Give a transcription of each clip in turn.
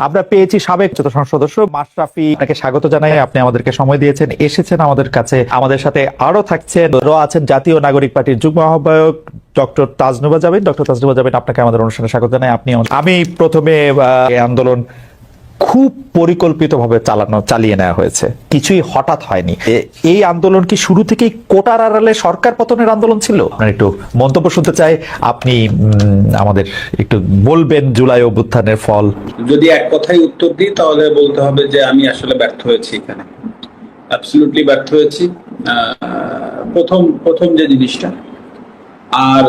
আমরা পেয়েছি সাবেক সংসদ সদস্য মাশরাফি, আপনাকে স্বাগত জানাই। আপনি আমাদেরকে সময় দিয়েছেন, এসেছেন আমাদের কাছে। আমাদের সাথে আরো থাকছেন, আছেন জাতীয় নাগরিক পার্টির যুগ্ম আহ্বায়ক ডক্টর তাজনুবা জাবিন। ডক্টর তাজনুবা জাবিন, আপনাকে আমাদের অনুষ্ঠানে স্বাগত জানাই। আমি প্রথমে এই আন্দোলন খুব পরিকল্পিতভাবে চালিয়ে নেওয়া হয়েছে, কিছুই হঠাৎ হয়নি। এই আন্দোলন কি শুরু থেকেই কোটার আড়ালে সরকার পতনের আন্দোলন ছিল? আপনার একটু মন্তব্য শুনতে চাই। আপনি আমাদের একটু বলবেন জুলাই অভ্যুত্থানের ফল। যদি এক কথায় উত্তর দিই তাহলে বলতে হবে যে আমি আসলে ব্যর্থ হয়েছি, এখানে অ্যাবসলিউটলি ব্যর্থ হয়েছি। প্রথম যে জিনিসটা, আর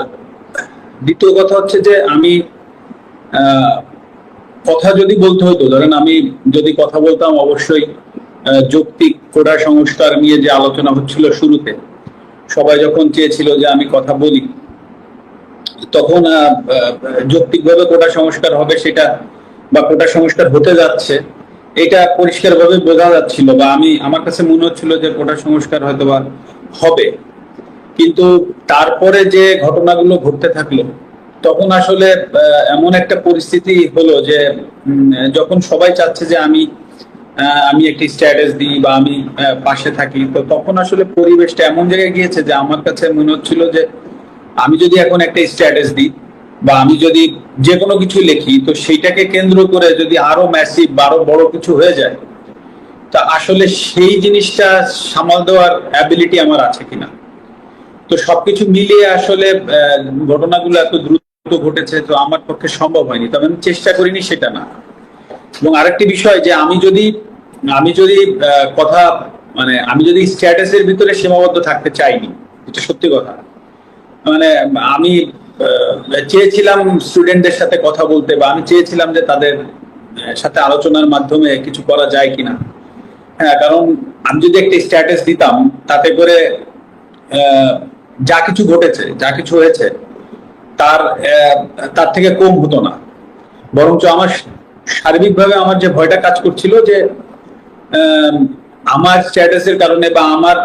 দ্বিতীয় কথা হচ্ছে যে আমি কথা যদি বলতে হতো, ধরেন আমি যদি কথা বলতাম, অবশ্যই যৌক্তিক কোটা সংস্কার নিয়ে যে আলোচনা হচ্ছিল শুরুতে, সবাই যখন চেয়েছিল যে আমি কথা বলি, তখন যৌক্তিকভাবে কোটা সংস্কার হবে সেটা, বা কোটা সংস্কার হতে যাচ্ছে এটা পরিষ্কারভাবে বোঝা যাচ্ছিল, বা আমার কাছে মনে হচ্ছিল যে কোটা সংস্কার হয়তো বা হবে। কিন্তু তারপরে যে ঘটনাগুলো ঘটতে থাকলো, তখন আসলে এমন একটা পরিস্থিতি হলো যে যখন সবাই চাচ্ছে যে আমি একটি স্ট্যাটাস দিই বা আমি পাশে থাকি, তো তখন আসলে পরিবেশটা এমন জায়গায় গিয়েছে যে আমার কাছে মনে হচ্ছিল যে আমি যদি এখন একটা স্ট্যাটাস দিই বা আমি যদি যে কোনো কিছু লিখি, তো সেইটাকে কেন্দ্র করে যদি আরো ম্যাসিভ আরো বড় কিছু হয়ে যায়, তা আসলে সেই জিনিসটা সামাল দেওয়ার অ্যাবিলিটি আমার আছে কিনা। তো সবকিছু মিলিয়ে আসলে ঘটনাগুলো এত দ্রুত ঘটেছে, তো আমার পক্ষে সম্ভব হয়নি, তবে আমি চেষ্টা করিনি সেটা না। এবং আরেকটি বিষয় যে আমি যদি কথা আমি যদি স্ট্যাটাসের ভিতরে সীমাবদ্ধ থাকতে চাইনি, এটা সত্যি কথা। আমি চেয়েছিলাম স্টুডেন্টদের সাথে কথা বলতে, বা আমি চেয়েছিলাম যে তাদের সাথে আলোচনার মাধ্যমে কিছু করা যায় কিনা। হ্যাঁ, কারণ আমি যদি একটা স্ট্যাটাস দিতাম, তাতে করে যা কিছু ঘটেছে, যা কিছু হয়েছে, তার থেকে কম হতো না। বরঞ্চ আমার সার্বিকভাবে আমার যে ভয়টা কাজ করছিল যে আমার স্ট্যাটাসের কারণে বা আমার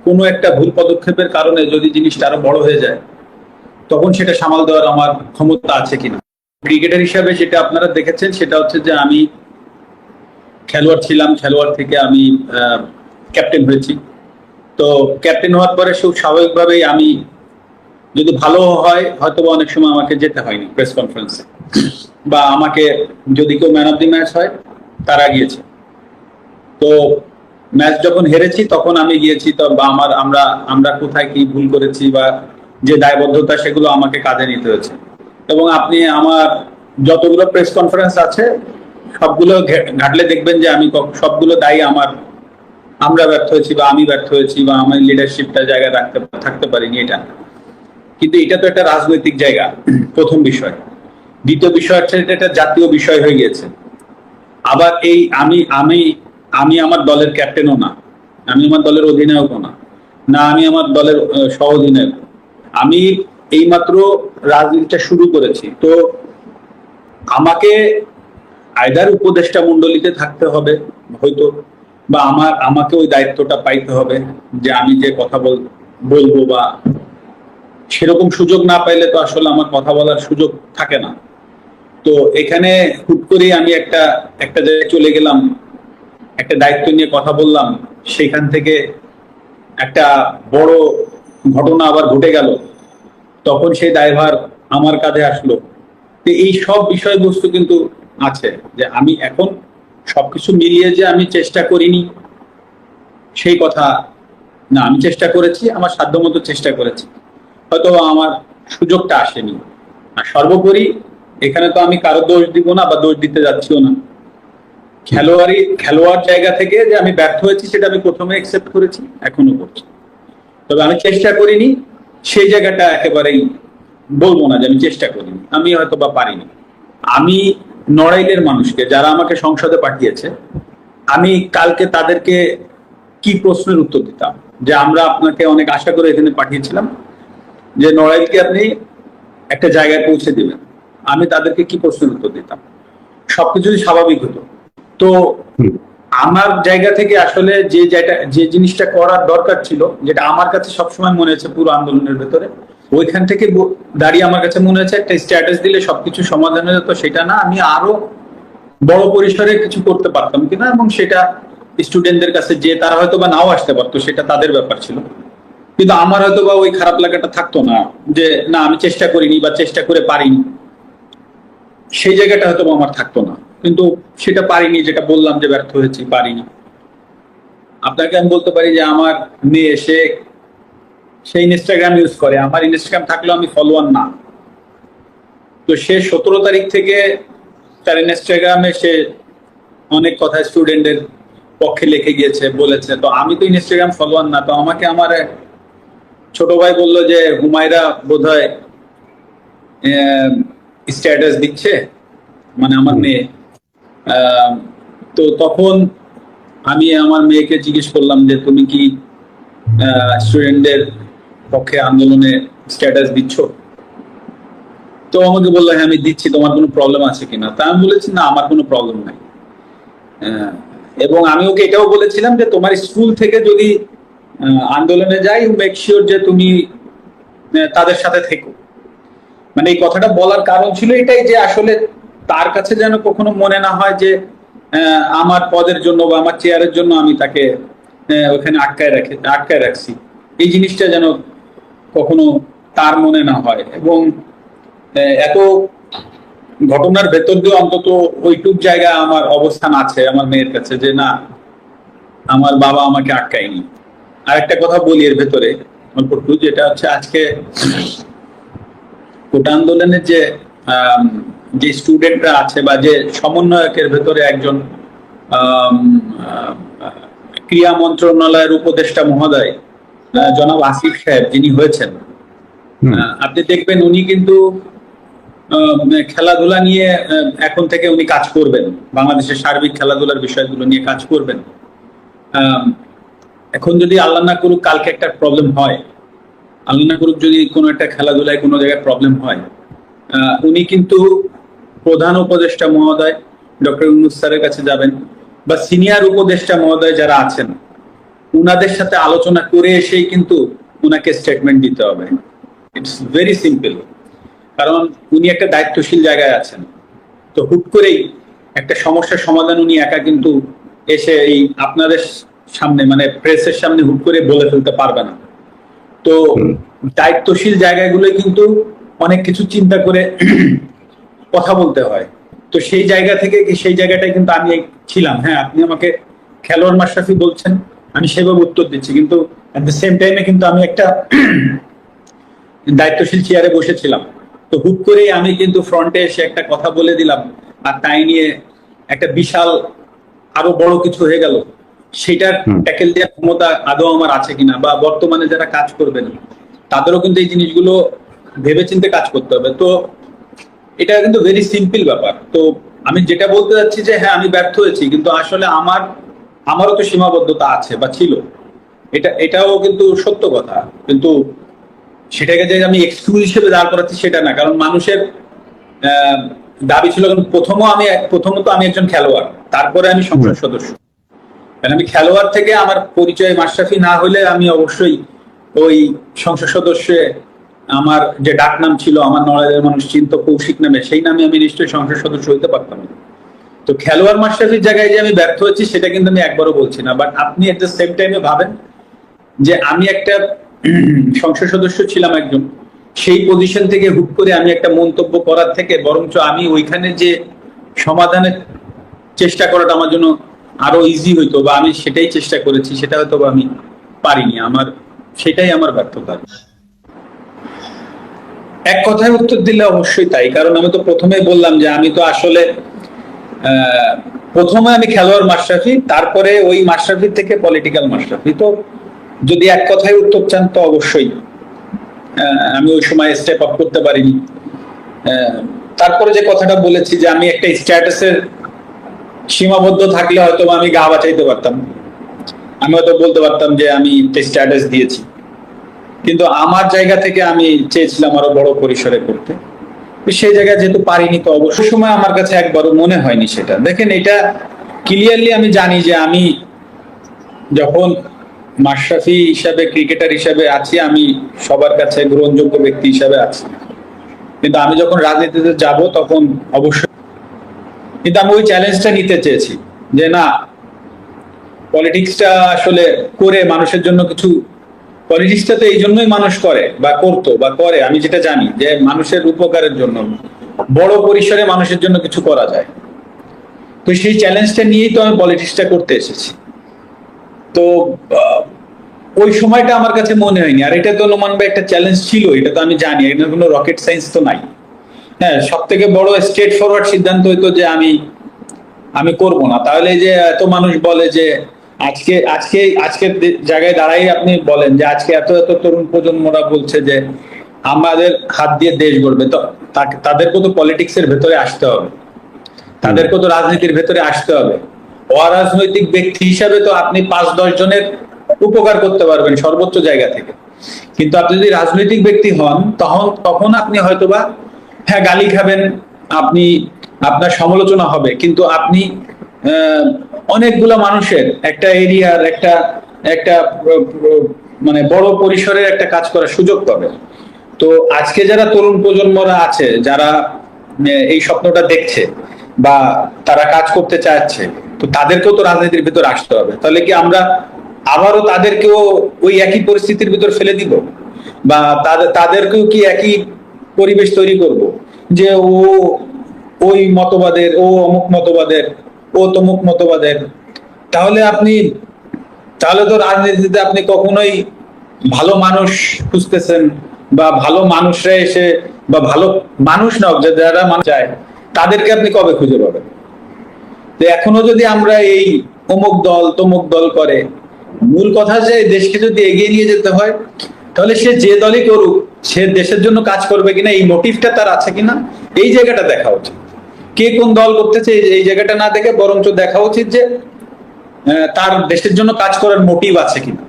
কোনো একটা ভুল পদক্ষেপের কারণে যদি জিনিসটা আরো বড় হয়ে যায়, তখন সেটা সামাল দেওয়ার আমার ক্ষমতা আছে কিনা। ক্রিকেটার হিসাবে যেটা আপনারা দেখেছেন সেটা হচ্ছে যে আমি খেলোয়াড় ছিলাম, খেলোয়াড় থেকে আমি ক্যাপ্টেন হয়েছি। তো ক্যাপ্টেন হওয়ার পরে খুব স্বাভাবিকভাবেই আমি, যদি ভালো হয় হয়তো অনেক সময় আমাকে যেতে হয়নি প্রেস কনফারেন্সে, বা আমাকে যদি কেউ ম্যান অফ দি ম্যাচ হয় তারা গিয়েছে। তো ম্যাচ যখন হেরেছি তখন আমি গিয়েছি, তো বা আমরা কোথায় কি ভুল করেছি বা যে দায়বদ্ধতা, সেগুলো আমাকে কাঁধে নিতে হয়েছে। এবং আপনি আমার যতগুলো প্রেস কনফারেন্স আছে সবগুলো ঘাটলে দেখবেন যে আমি সবগুলো দায়ী আমরা ব্যর্থ হয়েছি, বা আমি ব্যর্থ হয়েছি, বা আমার লিডারশিপটা জায়গায় থাকতে পারিনি, এটা। কিন্তু এটা তো একটা রাজনৈতিক জায়গা, প্রথম বিষয়। দ্বিতীয় বিষয় হচ্ছে এটা জাতীয় বিষয় হয়ে গিয়েছে। আবার এই আমি আমার দলের ক্যাপ্টেনও না, আমি আমার দলের অধিনায়কও না, আমি আমার দলের সহ অধিনায়ক। আমি এইমাত্র রাজনীতিটা শুরু করেছি। তো আমাকে আইদার উপদেষ্টা মণ্ডলীতে থাকতে হবে হয়তো, বা আমাকে ওই দায়িত্বটা পাইতে হবে যে আমি যে কথা বলবো, বা সেরকম সুযোগ না পাইলে তো আসলে আমার কথা বলার সুযোগ থাকে না। তো এখানে হুট করে আমি একটা জায়গায় চলে গেলাম, একটা দায়িত্ব নিয়ে কথা বললাম, সেখান থেকে একটা বড় ঘটনা আবার ঘটে গেল, তখন সেই দায়ভার আমার কাঁধে আসলো। তো এই সব বিষয়বস্তু কিন্তু আছে, যে আমি এখন সবকিছু মিলিয়ে যে আমি চেষ্টা করিনি সেই কথা না, আমি চেষ্টা করেছি, আমার সাধ্যমতো চেষ্টা করেছি, হয়তো আমার সুযোগটা আসেনি। আর সর্বোপরি এখানে তো আমি কারো দোষ দিব না বা দোষ দিতে যাচ্ছিও না। খেলোয়াড় জায়গা থেকে যে আমি ব্যর্থ হয়েছি সেটা আমি প্রথমে অ্যাকসেপ্ট করেছি, এখনো করছি। তবে আমি চেষ্টা করিনি সেই জায়গাটা একেবারেই বলবো না যে আমি চেষ্টা করিনি, আমি হয়তো বা পারিনি। আমি নড়াইলের মানুষকে, যারা আমাকে সংসদে পাঠিয়েছে, আমি কালকে তাদেরকে কি প্রশ্নের উত্তর দিতাম, যে আমরা আপনাকে অনেক আশা করে এখানে পাঠিয়েছিলাম যে নড়াইলকে আপনি একটা জায়গায় পৌঁছে দিবেন, আমি তাদেরকে কি প্রশ্নের উত্তর দিতাম? সবকিছু স্বাভাবিক হতো। তো আমার জায়গা থেকে আসলে যে জিনিসটা করার দরকার ছিল, যেটা আমার কাছে সবসময় মনে হয়েছে পুরো আন্দোলনের ভেতরে, ওইখান থেকে দাঁড়িয়ে আমার কাছে মনে হয়েছে একটা স্ট্যাটাস দিলে সবকিছু সমাধান হয়ে যেত, সেটা না, আমি আরো বড় পরিসরে কিছু করতে পারতাম কিনা, এবং সেটা স্টুডেন্টদের কাছে যে তারা হয়তো বা নাও আসতে পারতো, সেটা তাদের ব্যাপার ছিল। কিন্তু আমার হয়তো বা ওই খারাপ লাগাটা থাকতো না যে না আমি চেষ্টা করিনি বা চেষ্টা করে পারিনি, সেই জায়গাটা হয়তো আমার থাকতো না। কিন্তু সেটা পারিনি, যেটা বললাম যে ব্যর্থ হয়েছি, পারিনি। আপনাকে আমি বলতে পারি যে আমার মেয়ে সে ইনস্টাগ্রাম ইউজ করে, আমার ইনস্টাগ্রাম থাকলেও আমি ফলোয়ার না। তো সে 17 তারিখ থেকে তার ইনস্টাগ্রামে সে অনেক কথা স্টুডেন্টের পক্ষে লিখে গিয়েছে, বলেছে। তো আমি তো ইনস্টাগ্রাম ফলোয়ার না, তো আমাকে আমার এক ছোট ভাই বললো যে হুমায়রা বোধহয় স্ট্যাটাস দিচ্ছে, মানে আমার মেয়ে। তো তখন আমি আমার মেয়েকে জিজ্ঞেস করলাম যে তুমি কি স্টুডেন্টদের পক্ষে আন্দোলনে স্ট্যাটাস দিচ্ছ? তো আমাকে বললো হ্যাঁ আমি দিচ্ছি, তোমার কোনো প্রবলেম আছে কিনা? তা আমি বলেছি না, আমার কোনো প্রবলেম নাই। এবং আমি ওকে এটাও বলেছিলাম যে তোমার স্কুল থেকে যদি আন্দোলনে যাই, মেক শিওর যে তুমি তাদের সাথে থেকো। মানে এই কথাটা বলার কারণ ছিল এটাই, যে আসলে তার কাছে যেন কখনো মনে না হয় যে আমার পদের জন্য বা আমার চেয়ারের জন্য আমি তাকে ওখানে আটকায় রাখছি। এই জিনিসটা যেন কখনো তার মনে না হয়। এবং এত ঘটনার ভেতর দিয়ে অন্তত ওইটুক জায়গা আমার অবস্থান আছে আমার মেয়ের কাছে, যে না আমার বাবা আমাকে আটকায়নি। আর একটা কথা বলি এর ভেতরে অল্প একটু, যেটা হচ্ছে আজকে কোটা আন্দোলনের যে স্টুডেন্টরা আছে বা যে সমন্বয়কের ভেতরে একজন ক্রীড়া মন্ত্রণালয়ের উপদেষ্টা মহোদয় জনাব আসিফ সাহেব যিনি হয়েছেন, আপনি দেখবেন উনি কিন্তু খেলাধুলা নিয়ে এখন থেকে উনি কাজ করবেন, বাংলাদেশের সার্বিক খেলাধুলার বিষয়গুলো নিয়ে কাজ করবেন। এখন যদি আল্লাহ না করুক কালকে একটা প্রবলেম হয়, আল্লাহ না করুক যদি কোনো একটা খেলাধুলায় কোনো জায়গায় প্রবলেম হয়, উনি কিন্তু প্রধান উপদেষ্টা মহোদয় ডক্টর ইউনূস স্যারের কাছে যাবেন, বা সিনিয়র উপদেষ্টা মহোদয় যারা আছেন উনাদের সাথে আলোচনা করে এসেই কিন্তু উনাকে স্টেটমেন্ট দিতে হবে। It's very simple. কারণ উনি একটা দায়িত্বশীল জায়গায় আছেন। তো হুট করেই একটা সমস্যার সমাধান উনি একা কিন্তু এসে এই আপনাদের সামনে, মানে প্রেসের সামনে হুট করে বলে ফেলতে পারবে না। তো দায়িত্বশীল জায়গাগুলো কিন্তু অনেক কিছু চিন্তা করে কথা বলতে হয়। তো সেই জায়গা থেকে সেই জায়গাটায় কিন্তু আমি ছিলাম। হ্যাঁ, আপনি আমাকে খেলোয়াড় মাশরাফি বলছেন, আমি সেভাবে উত্তর দিচ্ছি, কিন্তু এট দ্য সেম টাইমে কিন্তু আমি একটা দায়িত্বশীল চেয়ারে বসেছিলাম। তো হুট করেই আমি কিন্তু ফ্রন্টে এসে একটা কথা বলে দিলাম, আর তাই নিয়ে একটা বিশাল আরো বড় কিছু হয়ে গেল। সেটার ট্যাকেল দেওয়ার ক্ষমতা আদৌ আমার আছে কিনা, বা বর্তমানে যারা কাজ করবেন তাদেরও কিন্তু এই জিনিসগুলো ভেবেচিন্তে কাজ করতে হবে। তো এটা কিন্তু ভেরি সিম্পল ব্যাপার। তো আমি যেটা বলতে চাচ্ছি যে হ্যাঁ আমি ব্যর্থ হয়েছি, কিন্তু আসলে আমারও তো সীমাবদ্ধতা আছে বা ছিল, এটাও কিন্তু সত্য কথা। কিন্তু সেটাকে যে আমি এক্সকিউজ হিসেবে দাঁড় করাচ্ছি সেটা না। কারণ মানুষের দাবি ছিল, প্রথমত আমি একজন খেলোয়াড়, তারপরে আমি সংসদ সদস্য। আমি খেলোয়াড় থেকে আমার পরিচয় মাশরাফি না হলে আমি অবশ্যই ওই সংসদ সদস্যে আমার যে ডাক নাম ছিল, আমার নড়াইলের মানুষ চিন্ত কৌশিক নামে, সেই নামে আমি নিশ্চয়ই সংসদ সদস্য হইতে পারতাম। তো খেলোয়াড় মাশরাফির জায়গায় যে আমি ব্যর্থ হয়েছি সেটা কিন্তু আমি একবারও বলছি না। বাট আপনি এট দ্য সেম টাইমে ভাবেন যে আমি একটা সংসদ সদস্য ছিলাম একজন, সেই পজিশন থেকে হুট করে আমি একটা মন্তব্য করার থেকে বরঞ্চ আমি ওইখানে যে সমাধানের চেষ্টা করাটা আমার জন্য আরো ইজি হইতো, বা আমি সেটাই চেষ্টা করেছি, সেটা হয়তো আমি পারিনি। সেটাই আমার ব্যর্থতা। এক কথায় উত্তর দিলে অবশ্যই তাই। কারণ আমি তো প্রথমেই বললাম যে আমি তো আসলে প্রথমে আমি খেলোয়াড় মাশরাফি, তারপরে ওই মাশরাফি থেকে পলিটিক্যাল মাশরাফি। তো যদি এক কথায় উত্তর চান তো অবশ্যই আমি ওই সময় স্টেপ আপ করতে পারিনি। তারপরে যে কথাটা বলেছি যে আমি একটা স্ট্যাটাসের সীমাবদ্ধ থাকলে হয়তো আমি গা বাঁচাইতে পারতাম, আমি হয়তো বলতে পারতাম যে আমি একটা স্ট্যাটাস দিয়েছি, কিন্তু আমার জায়গা থেকে আমি চেয়েছিলাম আরো বড় পরিসরে করতে। সেই জায়গায় যেহেতু পারিনি, তো অবশ্যই সময় আমার কাছে একবারও মনে হয়নি সেটা। দেখেন, এটা ক্লিয়ারলি আমি জানি যে আমি যখন মাশরাফি হিসাবে, ক্রিকেটার হিসাবে আছি, আমি সবার কাছে গ্রহণযোগ্য ব্যক্তি হিসাবে আছি। কিন্তু আমি যখন রাজনীতিতে যাব তখন অবশ্যই কিন্তু আমি ওই চ্যালেঞ্জটা নিতে চেয়েছি যে না, পলিটিক্সটা আসলে করে মানুষের জন্য কিছু, পলিটিক্সটা তো এই জন্যই মানুষ করে বা করতো বা করে, আমি যেটা জানি যে মানুষের উপকারের জন্য বড় পরিসরে মানুষের জন্য কিছু করা যায়। তো সেই চ্যালেঞ্জটা নিয়েই তো আমি পলিটিক্সটা করতে এসেছি। তো ওই সময়টা আমার কাছে মনে হয়নি, আর এটা তো অনুমান বা একটা চ্যালেঞ্জ ছিল, এটা তো আমি জানি, এটা কোনো রকেট সায়েন্স তো নাই। হ্যাঁ, সব থেকে বড় স্ট্রেট ফরওয়ার্ড সিদ্ধান্ত হইতো যে আমি করব না। তাহলে যে এত মানুষ বলে যে আজকের জায়গায় দাঁড়াই আপনি বলেন যে আজকে এত এত তরুণ প্রজন্মরা বলছে যে আমাদের হাত দিয়ে দেশ গড়বে, তো তাদেরকেও তো পলিটিক্স এর ভেতরে আসতে হবে, তাদেরকেও তো রাজনীতির ভেতরে আসতে হবে। অরাজনৈতিক ব্যক্তি হিসাবে তো আপনি 5-10 জনের উপকার করতে পারবেন সর্বোচ্চ জায়গা থেকে, কিন্তু আপনি যদি রাজনৈতিক ব্যক্তি হন তখন আপনি হয়তোবা হ্যাঁ গালি খাবেন, আপনি আপনার সমালোচনা হবে, কিন্তু আপনি অনেকগুলো মানুষের একটা এরিয়ার একটা একটা মানে বড় পরিসরের একটা কাজ করার সুযোগ পাবে। তো আজকে যারা তরুণ প্রজন্মরা আছে, যারা এই স্বপ্নটা দেখছে বা তারা কাজ করতে চাচ্ছে, তো তাদেরকেও তো রাজনীতির ভিতর আসতে হবে। তাহলে কি আমরা আবারও তাদেরকেও ওই একই পরিস্থিতির ভিতর ফেলে দিব, বা তাদেরকেও কি একই পরিবেশ তৈরি করব যে ও ওই মতবাদের, ও অমুক মতবাদের, ও তমুক মতবাদের? তাহলে তো রাজনীতিতে আপনি কখনোই ভালো মানুষ খুঁজতেছেন, বা ভালো মানুষরা এসে, বা ভালো মানুষ নক যারা মানুষ চায়, তাদেরকে আপনি কবে খুঁজে পাবেন? তো এখনো যদি আমরা এই অমুক দল তমুক দল করে, মূল কথা যে দেশকে যদি এগিয়ে নিয়ে যেতে হয়, তাহলে সে যে দলই করুক, সে দেশের জন্য কাজ করবে কিনা, এই মোটিভটা তার আছে কিনা, এই জায়গাটা দেখা উচিত। কে কোন দল করতেছে এই জায়গাটা না দেখে বরঞ্চ দেখা উচিত যে তার দেশের জন্য কাজ করার মোটিভ আছে কিনা।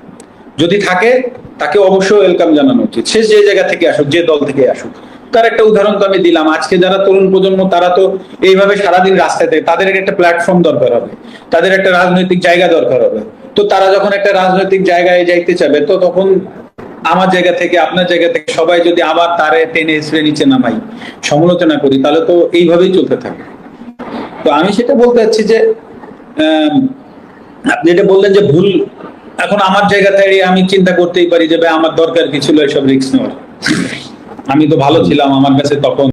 যদি থাকে, তাকে অবশ্যই ওয়েলকাম জানানো উচিত, সে যে জায়গা থেকে আসুক, যে দল থেকে আসুক। তার একটা উদাহরণ তো আমি দিলাম, আজকে যারা তরুণ প্রজন্ম তারা তো এইভাবে সারাদিন রাস্তায় থাকে, তাদের একটা প্ল্যাটফর্ম দরকার হবে, তাদের একটা রাজনৈতিক জায়গা দরকার হবে। তো তারা যখন একটা রাজনৈতিক জায়গায় যাইতে চাবে, তো তখন আমার জায়গা থেকে, আপনার জায়গা থেকে সবাই যদি আবার তারে টেনে হিসেবে নিচে নামাই, সমালোচনা করি, তাহলে তো এইভাবেই চলতে থাকে। তো আমি সেটা বলতে চাচ্ছি যে আপনি যেটা বললেন যে ভুল, এখন আমার জায়গা থেকে আমি চিন্তা করতেই পারি যে ভাই আমার দরকার কি ছিল এসব রিস্ক নেওয়ার, আমি তো ভালো ছিলাম, আমার কাছে তখন